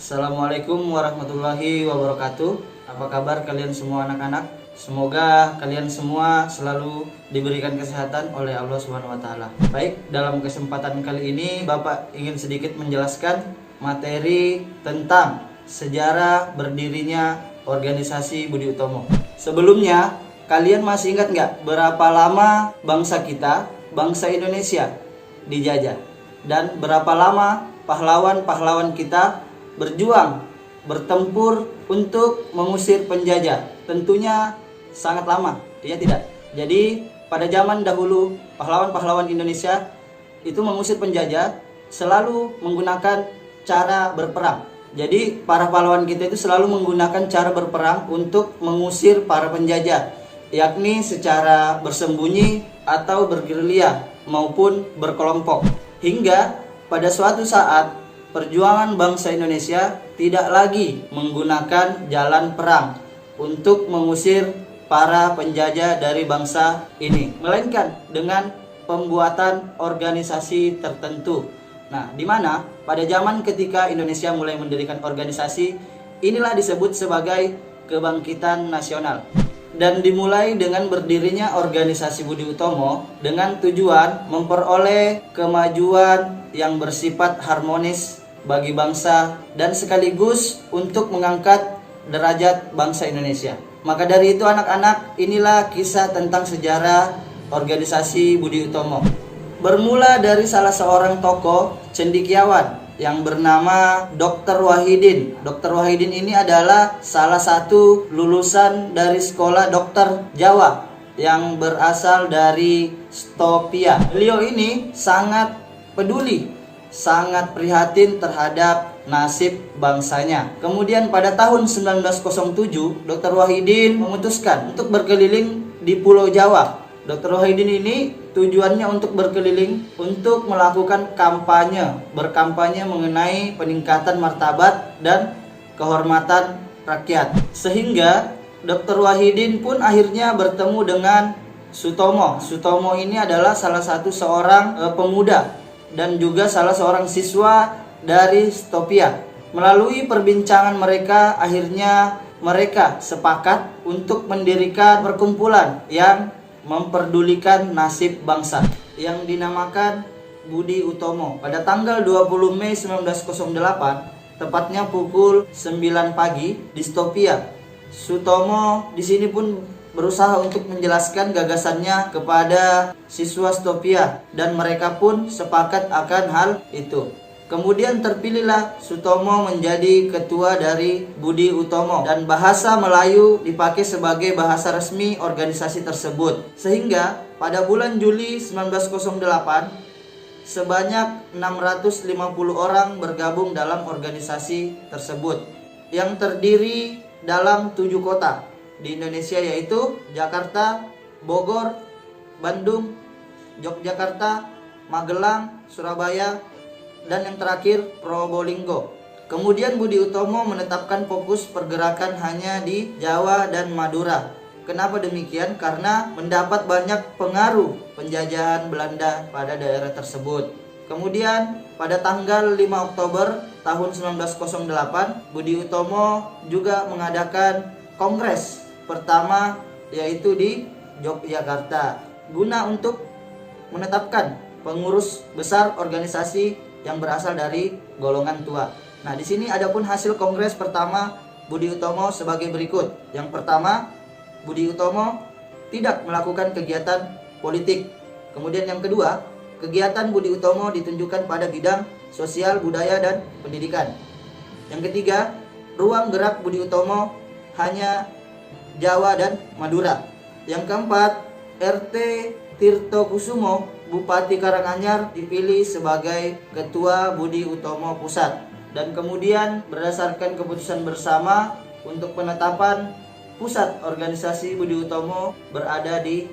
Assalamualaikum warahmatullahi wabarakatuh. Apa kabar kalian semua anak-anak? Semoga kalian semua selalu diberikan kesehatan oleh Allah Subhanahu wa taala. Baik, dalam kesempatan kali ini Bapak ingin sedikit menjelaskan materi tentang sejarah berdirinya organisasi Budi Utomo. Sebelumnya, kalian masih ingat nggak berapa lama bangsa kita, bangsa Indonesia dijajah? Dan berapa lama pahlawan-pahlawan kita berjuang, bertempur untuk mengusir penjajah? Tentunya sangat lama, ya tidak? Jadi pada zaman dahulu pahlawan-pahlawan Indonesia itu mengusir penjajah selalu menggunakan cara berperang. Jadi para pahlawan kita itu selalu menggunakan cara berperang untuk mengusir para penjajah, yakni secara bersembunyi atau bergerilya maupun berkelompok. Hingga pada suatu saat perjuangan bangsa Indonesia tidak lagi menggunakan jalan perang untuk mengusir para penjajah dari bangsa ini, melainkan dengan pembuatan organisasi tertentu. Nah, di mana pada zaman ketika Indonesia mulai mendirikan organisasi, inilah disebut sebagai kebangkitan nasional. Dan dimulai dengan berdirinya organisasi Budi Utomo dengan tujuan memperoleh kemajuan yang bersifat harmonis bagi bangsa dan sekaligus untuk mengangkat derajat bangsa Indonesia. Maka dari itu anak-anak, inilah kisah tentang sejarah organisasi Budi Utomo. Bermula dari salah seorang tokoh cendekiawan yang bernama Dr. Wahidin. Dr. Wahidin ini adalah salah satu lulusan dari sekolah dokter Jawa yang berasal dari Stopia. Beliau ini sangat peduli, sangat prihatin terhadap nasib bangsanya. Kemudian pada tahun 1907, Dr. Wahidin memutuskan untuk berkeliling di Pulau Jawa. Dr. Wahidin ini tujuannya untuk berkeliling untuk melakukan berkampanye mengenai peningkatan martabat dan kehormatan rakyat. Sehingga Dr. Wahidin pun akhirnya bertemu dengan Sutomo. Sutomo ini adalah salah satu seorang pemuda dan juga salah seorang siswa dari Stopia. Melalui perbincangan mereka, akhirnya mereka sepakat untuk mendirikan perkumpulan yang memperdulikan nasib bangsa yang dinamakan Budi Utomo. Pada tanggal 20 Mei 1908, tepatnya pukul 9 pagi di Stopia, Sutomo di sini pun berusaha untuk menjelaskan gagasannya kepada siswa Stopia dan mereka pun sepakat akan hal itu. Kemudian terpilihlah Sutomo menjadi ketua dari Budi Utomo dan bahasa Melayu dipakai sebagai bahasa resmi organisasi tersebut. Sehingga pada bulan Juli 1908 sebanyak 650 orang bergabung dalam organisasi tersebut yang terdiri dalam 7 kota di Indonesia, yaitu Jakarta, Bogor, Bandung, Yogyakarta, Magelang, Surabaya, dan yang terakhir Probolinggo. Kemudian Budi Utomo menetapkan fokus pergerakan hanya di Jawa dan Madura. Kenapa demikian? Karena mendapat banyak pengaruh penjajahan Belanda pada daerah tersebut. Kemudian pada tanggal 5 Oktober tahun 1908, Budi Utomo juga mengadakan kongres pertama, yaitu di Yogyakarta, guna untuk menetapkan pengurus besar organisasi yang berasal dari golongan tua. Nah, di sini adapun hasil kongres pertama Budi Utomo sebagai berikut. Yang pertama, Budi Utomo tidak melakukan kegiatan politik. Kemudian yang kedua, kegiatan Budi Utomo ditunjukkan pada bidang sosial, budaya, dan pendidikan. Yang ketiga, ruang gerak Budi Utomo hanya Jawa dan Madura. Yang keempat, RT Tirto Kusumo, Bupati Karanganyar, dipilih sebagai Ketua Budi Utomo Pusat. Dan kemudian berdasarkan keputusan bersama untuk penetapan pusat organisasi Budi Utomo berada di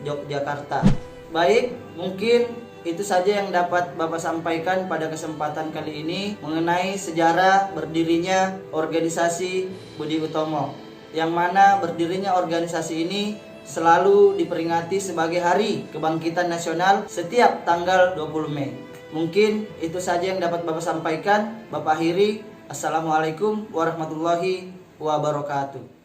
Yogyakarta. Baik, mungkin itu saja yang dapat Bapak sampaikan pada kesempatan kali ini mengenai sejarah berdirinya organisasi Budi Utomo, yang mana berdirinya organisasi ini selalu diperingati sebagai Hari Kebangkitan Nasional setiap tanggal 20 Mei. Mungkin itu saja yang dapat Bapak sampaikan. Bapak akhiri. Assalamualaikum warahmatullahi wabarakatuh.